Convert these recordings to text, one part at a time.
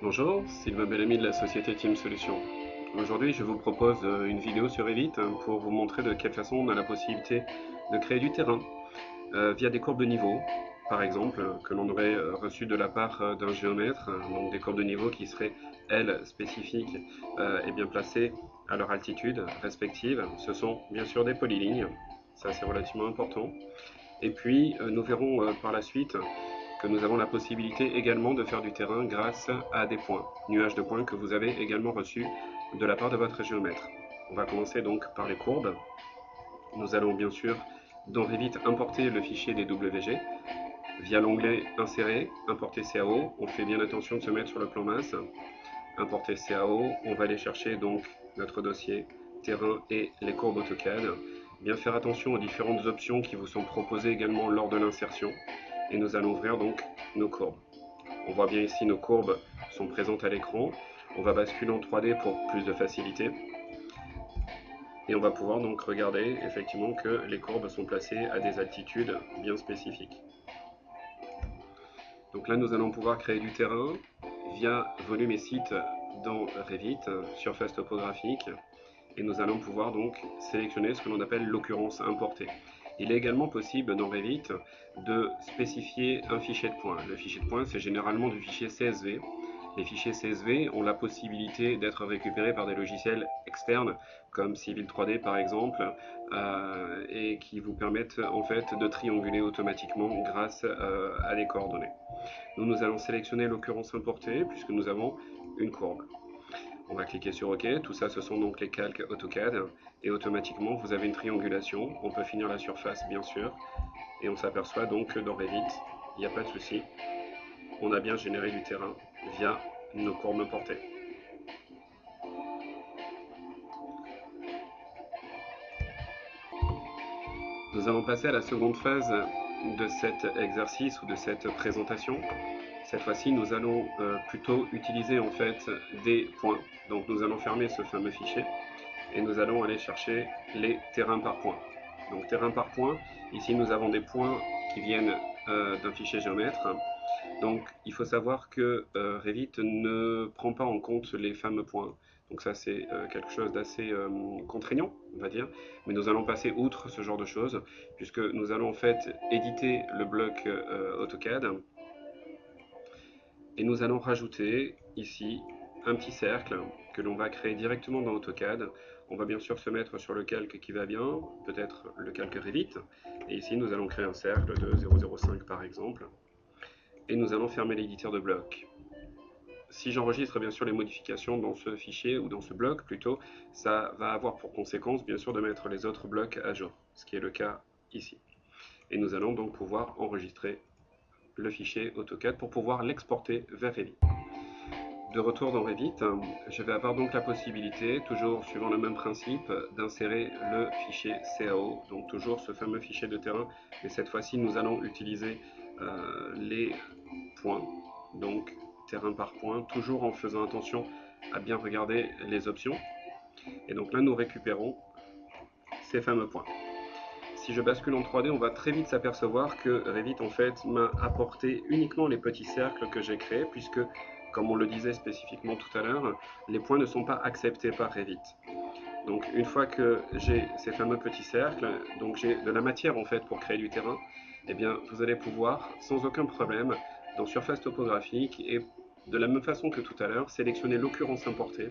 Bonjour, Sylvain Bellamy de la société Team Solutions. Aujourd'hui, je vous propose une vidéo sur Revit pour vous montrer de quelle façon on a la possibilité de créer du terrain via des courbes de niveau, par exemple, que l'on aurait reçues de la part d'un géomètre, donc des courbes de niveau qui seraient, elles, spécifiques et bien placées à leur altitude respective. Ce sont bien sûr des polylignes, ça c'est relativement important. Et puis, nous verrons par la suite que nous avons la possibilité également de faire du terrain grâce à des points, nuages de points que vous avez également reçus de la part de votre géomètre. On va commencer donc par les courbes. Nous allons bien sûr dans Revit importer le fichier des WG via l'onglet Insérer, Importer CAO. On fait bien attention de se mettre sur le plan masse. Importer CAO, on va aller chercher donc notre dossier terrain et les courbes AutoCAD. Bien faire attention aux différentes options qui vous sont proposées également lors de l'insertion. Et nous allons ouvrir donc nos courbes. On voit bien ici nos courbes sont présentes à l'écran. On va basculer en 3D pour plus de facilité. Et on va pouvoir donc regarder effectivement que les courbes sont placées à des altitudes bien spécifiques. Donc là, nous allons pouvoir créer du terrain via volume et site dans Revit, surface topographique. Et nous allons pouvoir donc sélectionner ce que l'on appelle l'occurrence importée. Il est également possible dans Revit de spécifier un fichier de points. Le fichier de points, c'est généralement du fichier CSV. Les fichiers CSV ont la possibilité d'être récupérés par des logiciels externes, comme Civil 3D par exemple, et qui vous permettent en fait de trianguler automatiquement grâce à des coordonnées. Nous allons sélectionner l'occurrence importée puisque nous avons une courbe. On va cliquer sur OK. Tout ça, ce sont donc les calques AutoCAD. Et automatiquement, vous avez une triangulation. On peut finir la surface, bien sûr. Et on s'aperçoit donc que dans Revit, il n'y a pas de souci. On a bien généré du terrain via nos courbes importées. Nous allons passer à la seconde phase de cet exercice ou de cette présentation. Cette fois-ci, nous allons plutôt utiliser en fait des points. Donc nous allons fermer ce fameux fichier et nous allons aller chercher les terrains par points. Donc terrain par point, ici nous avons des points qui viennent d'un fichier géomètre. Donc il faut savoir que Revit ne prend pas en compte les fameux points. Donc ça c'est quelque chose d'assez contraignant, on va dire. Mais nous allons passer outre ce genre de choses, puisque nous allons en fait éditer le bloc AutoCAD. Et nous allons rajouter ici un petit cercle que l'on va créer directement dans AutoCAD. On va bien sûr se mettre sur le calque qui va bien, peut-être le calque Revit. Et ici nous allons créer un cercle de 0,05 par exemple. Et nous allons fermer l'éditeur de blocs. Si j'enregistre bien sûr les modifications dans ce fichier ou dans ce bloc plutôt, ça va avoir pour conséquence bien sûr de mettre les autres blocs à jour, ce qui est le cas ici. Et nous allons donc pouvoir enregistrer le fichier AutoCAD pour pouvoir l'exporter vers Revit. De retour dans Revit, je vais avoir donc la possibilité, toujours suivant le même principe, d'insérer le fichier CAO, donc toujours ce fameux fichier de terrain, mais cette fois-ci nous allons utiliser les points, donc terrain par point, toujours en faisant attention à bien regarder les options. Et donc là nous récupérons ces fameux points. Si je bascule en 3D, on va très vite s'apercevoir que Revit en fait m'a apporté uniquement les petits cercles que j'ai créés, puisque comme on le disait spécifiquement tout à l'heure, les points ne sont pas acceptés par Revit. Donc une fois que j'ai ces fameux petits cercles, donc j'ai de la matière en fait pour créer du terrain, eh bien vous allez pouvoir sans aucun problème dans surface topographique et de la même façon que tout à l'heure, sélectionner l'occurrence importée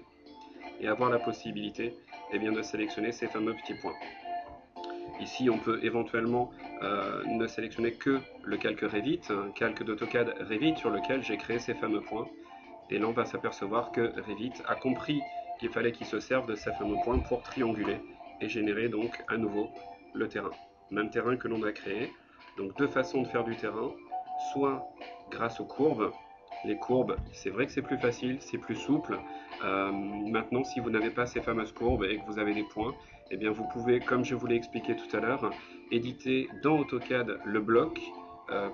et avoir la possibilité de sélectionner ces fameux petits points. Ici, on peut éventuellement ne sélectionner que le calque Revit, un calque d'AutoCAD Revit sur lequel j'ai créé ces fameux points. Et là, on va s'apercevoir que Revit a compris qu'il fallait qu'il se serve de ces fameux points pour trianguler et générer donc à nouveau le terrain. Même terrain que l'on a créé. Donc deux façons de faire du terrain, soit grâce aux courbes. Les courbes, c'est vrai que c'est plus facile, c'est plus souple. Maintenant, si vous n'avez pas ces fameuses courbes et que vous avez des points, eh bien vous pouvez, comme je vous l'ai expliqué tout à l'heure, éditer dans AutoCAD le bloc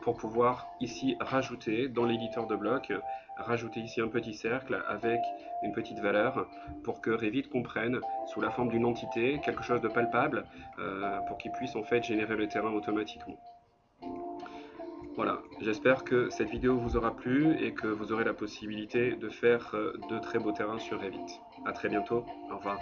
pour pouvoir ici rajouter dans l'éditeur de blocs, rajouter ici un petit cercle avec une petite valeur pour que Revit comprenne sous la forme d'une entité, quelque chose de palpable, pour qu'il puisse en fait générer le terrain automatiquement. Voilà, J'espère que cette vidéo vous aura plu et que vous aurez la possibilité de faire de très beaux terrains sur Revit. A très bientôt, au revoir.